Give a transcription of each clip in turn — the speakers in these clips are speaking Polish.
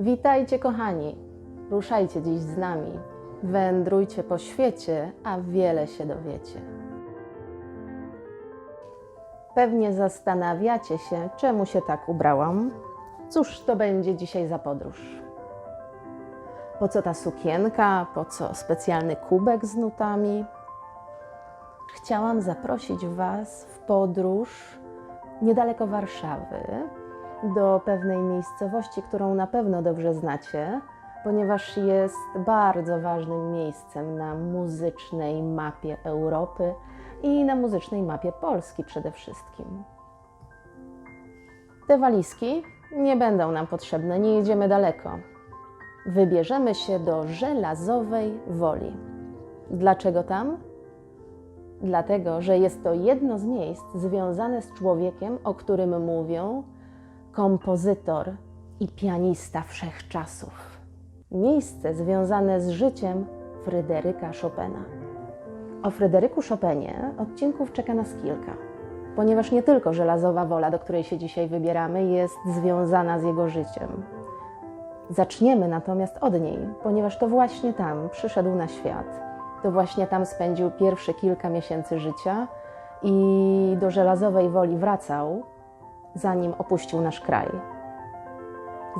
Witajcie kochani, ruszajcie dziś z nami, wędrujcie po świecie, a wiele się dowiecie. Pewnie zastanawiacie się, czemu się tak ubrałam. Cóż to będzie dzisiaj za podróż? Po co ta sukienka? Po co specjalny kubek z nutami? Chciałam zaprosić Was w podróż niedaleko Warszawy, do pewnej miejscowości, którą na pewno dobrze znacie, ponieważ jest bardzo ważnym miejscem na muzycznej mapie Europy i na muzycznej mapie Polski przede wszystkim. Te walizki nie będą nam potrzebne, nie jedziemy daleko. Wybierzemy się do Żelazowej Woli. Dlaczego tam? Dlatego, że jest to jedno z miejsc związane z człowiekiem, o którym mówią kompozytor i pianista wszechczasów. Miejsce związane z życiem Fryderyka Chopina. O Fryderyku Chopinie odcinków czeka nas kilka, ponieważ nie tylko Żelazowa Wola, do której się dzisiaj wybieramy, jest związana z jego życiem. Zaczniemy natomiast od niej, ponieważ to właśnie tam przyszedł na świat. To właśnie tam spędził pierwsze kilka miesięcy życia i do Żelazowej Woli wracał, zanim opuścił nasz kraj.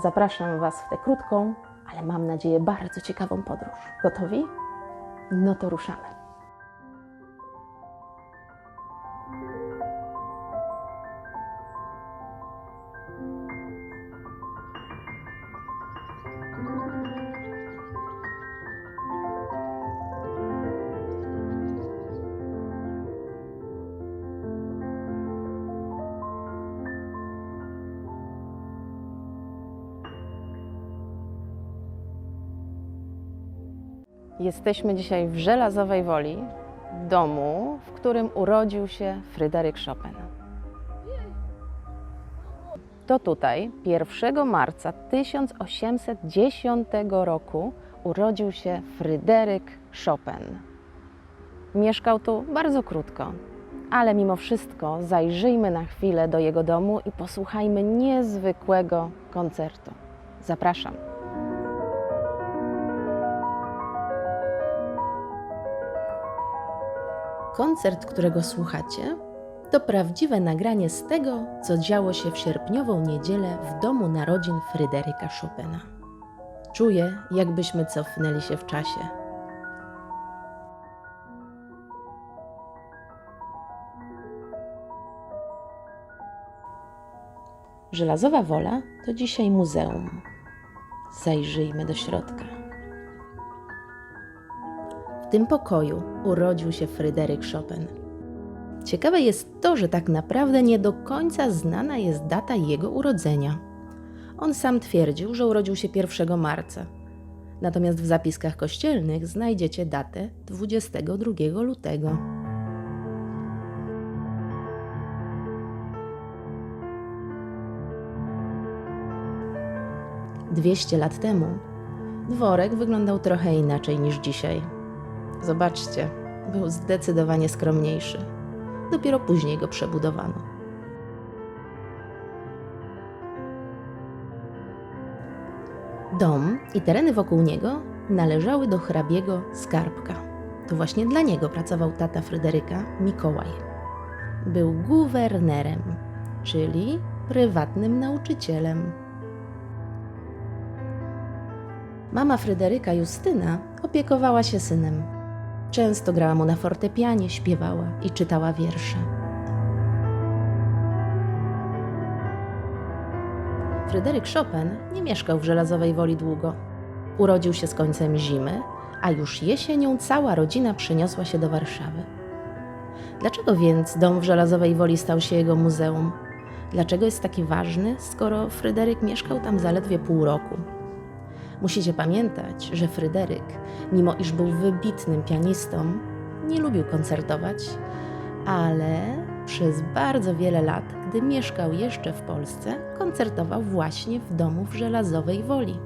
Zapraszam Was w tę krótką, ale mam nadzieję bardzo ciekawą podróż. Gotowi? No to ruszamy. Jesteśmy dzisiaj w Żelazowej Woli, domu, w którym urodził się Fryderyk Chopin. To tutaj 1 marca 1810 roku urodził się Fryderyk Chopin. Mieszkał tu bardzo krótko, ale mimo wszystko zajrzyjmy na chwilę do jego domu i posłuchajmy niezwykłego koncertu. Zapraszam. Koncert, którego słuchacie, to prawdziwe nagranie z tego, co działo się w sierpniową niedzielę w domu narodzin Fryderyka Chopina. Czuję, jakbyśmy cofnęli się w czasie. Żelazowa Wola to dzisiaj muzeum. Zajrzyjmy do środka. W tym pokoju urodził się Fryderyk Chopin. Ciekawe jest to, że tak naprawdę nie do końca znana jest data jego urodzenia. On sam twierdził, że urodził się 1 marca. Natomiast w zapiskach kościelnych znajdziecie datę 22 lutego. Dwieście lat temu dworek wyglądał trochę inaczej niż dzisiaj. Zobaczcie, był zdecydowanie skromniejszy. Dopiero później go przebudowano. Dom i tereny wokół niego należały do hrabiego Skarbka. To właśnie dla niego pracował tata Fryderyka, Mikołaj. Był guwernerem, czyli prywatnym nauczycielem. Mama Fryderyka, Justyna, opiekowała się synem. Często grała mu na fortepianie, śpiewała i czytała wiersze. Fryderyk Chopin nie mieszkał w Żelazowej Woli długo. Urodził się z końcem zimy, a już jesienią cała rodzina przeniosła się do Warszawy. Dlaczego więc dom w Żelazowej Woli stał się jego muzeum? Dlaczego jest taki ważny, skoro Fryderyk mieszkał tam zaledwie pół roku? Musicie pamiętać, że Fryderyk, mimo iż był wybitnym pianistą, nie lubił koncertować, ale przez bardzo wiele lat, gdy mieszkał jeszcze w Polsce, koncertował właśnie w domu w Żelazowej Woli.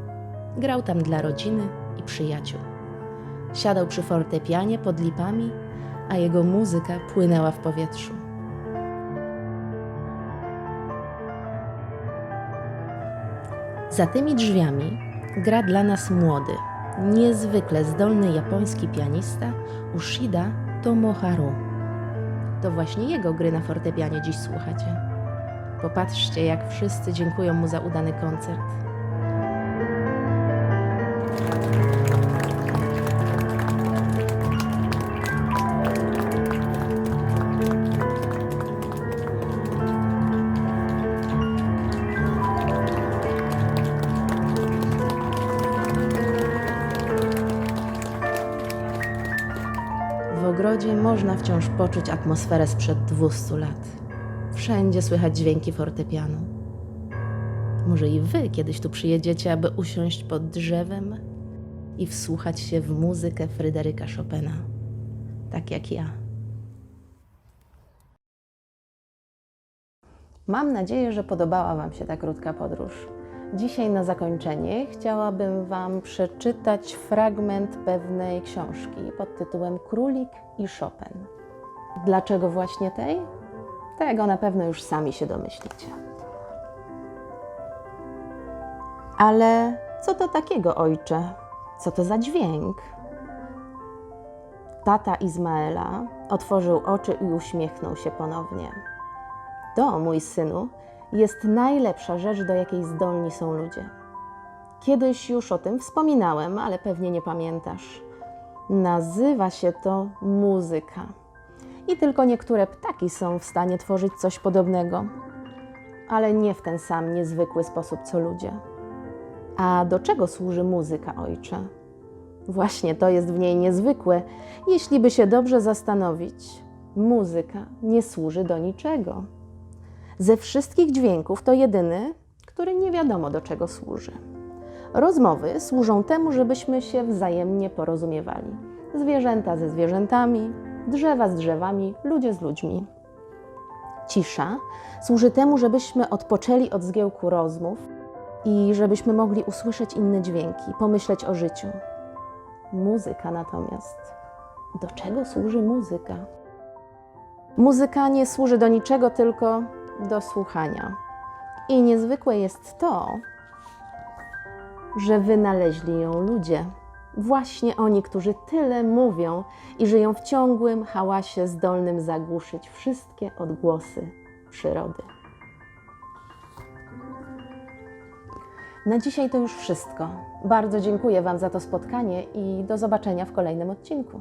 Grał tam dla rodziny i przyjaciół. Siadał przy fortepianie pod lipami, a jego muzyka płynęła w powietrzu. Za tymi drzwiami gra dla nas młody, niezwykle zdolny japoński pianista Ushida Tomoharu. To właśnie jego gry na fortepianie dziś słuchacie. Popatrzcie, jak wszyscy dziękują mu za udany koncert. W ogrodzie można wciąż poczuć atmosferę sprzed 200 lat. Wszędzie słychać dźwięki fortepianu. Może i wy kiedyś tu przyjedziecie, aby usiąść pod drzewem i wsłuchać się w muzykę Fryderyka Chopina, tak jak ja. Mam nadzieję, że podobała wam się ta krótka podróż. Dzisiaj na zakończenie chciałabym wam przeczytać fragment pewnej książki pod tytułem Królik i Chopin. Dlaczego właśnie tej? Tego na pewno już sami się domyślicie. Ale co to takiego, ojcze? Co to za dźwięk? Tata Izmaela otworzył oczy i uśmiechnął się ponownie. To, mój synu, jest najlepsza rzecz, do jakiej zdolni są ludzie. Kiedyś już o tym wspominałem, ale pewnie nie pamiętasz. Nazywa się to muzyka. I tylko niektóre ptaki są w stanie tworzyć coś podobnego, ale nie w ten sam niezwykły sposób co ludzie. A do czego służy muzyka, ojcze? Właśnie to jest w niej niezwykłe. Jeśli by się dobrze zastanowić, muzyka nie służy do niczego. Ze wszystkich dźwięków to jedyny, który nie wiadomo do czego służy. Rozmowy służą temu, żebyśmy się wzajemnie porozumiewali. Zwierzęta ze zwierzętami, drzewa z drzewami, ludzie z ludźmi. Cisza służy temu, żebyśmy odpoczęli od zgiełku rozmów i żebyśmy mogli usłyszeć inne dźwięki, pomyśleć o życiu. Muzyka natomiast. Do czego służy muzyka? Muzyka nie służy do niczego, tylko do słuchania. I niezwykłe jest to, że wynaleźli ją ludzie. Właśnie oni, którzy tyle mówią i żyją w ciągłym hałasie zdolnym zagłuszyć wszystkie odgłosy przyrody. Na dzisiaj to już wszystko. Bardzo dziękuję wam za to spotkanie i do zobaczenia w kolejnym odcinku.